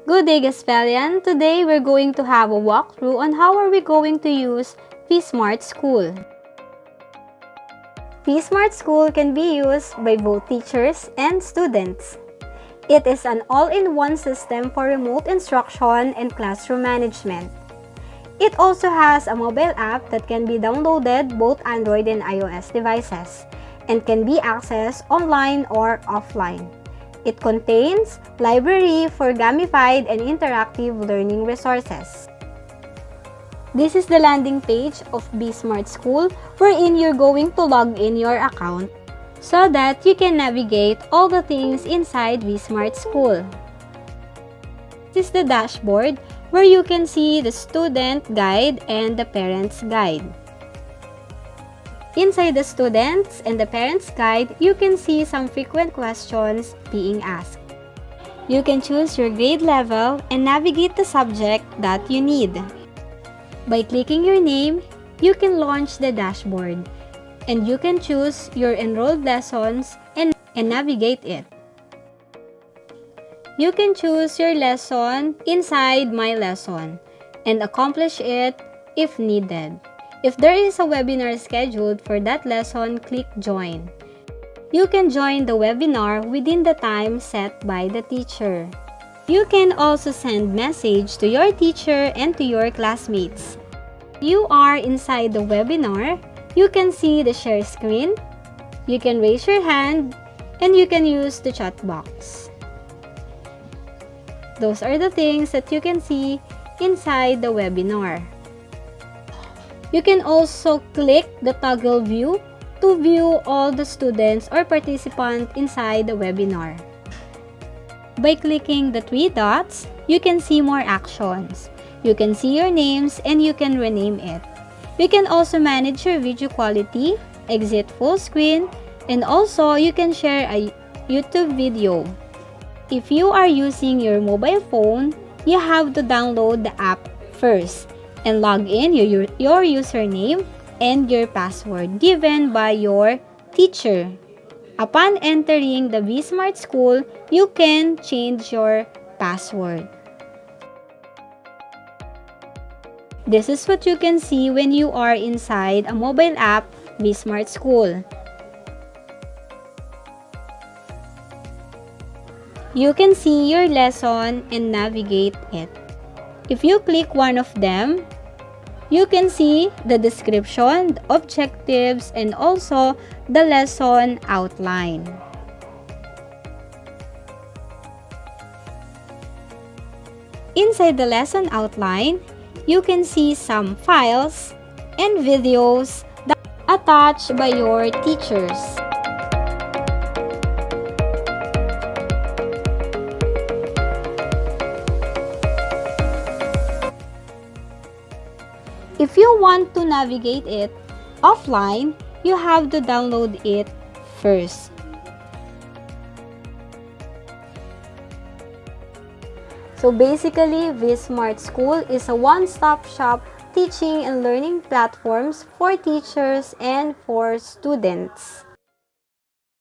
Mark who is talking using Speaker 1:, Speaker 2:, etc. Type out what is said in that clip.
Speaker 1: Good day, Gaspelian. Today we're going to have a walkthrough on how are we going to use VSmart School. VSmart School can be used by both teachers and students. It is an all-in-one system for remote instruction and classroom management. It also has a mobile app that can be downloaded both Android and iOS devices and can be accessed online or offline. It contains library for gamified and interactive learning resources. This is the landing page of VSmart School wherein you're going to log in your account so that you can navigate all the things inside VSmart School. This is the dashboard where you can see the student guide and the parents guide. Inside the students and the parents guide, you can see some frequent questions being asked. You can choose your grade level and navigate the subject that you need. By clicking your name, you can launch the dashboard and you can choose your enrolled lessons and navigate it. You can choose your lesson inside My Lesson and accomplish it if needed. If there is a webinar scheduled for that lesson, click Join. You can join the webinar within the time set by the teacher. You can also send message to your teacher and to your classmates. You are inside the webinar, you can see the share screen, you can raise your hand, and you can use the chat box. Those are the things that you can see inside the webinar. You can also click the toggle view to view all the students or participants inside the webinar. By clicking the three dots, you can see more actions. You can see your names and you can rename it. You can also manage your video quality, exit full screen, and also you can share a YouTube video. If you are using your mobile phone, you have to download the app first and log in your username and your password given by your teacher. Upon entering the VSmart School, you can change your password. This is what you can see when you are inside a mobile app, VSmart School. You can see your lesson and navigate it. If you click one of them, you can see the description, the objectives, and also the lesson outline. Inside the lesson outline, you can see some files and videos that are attached by your teachers. If you want to navigate it offline, you have to download it first. So basically, VSmart School is a one-stop shop teaching and learning platforms for teachers and for students.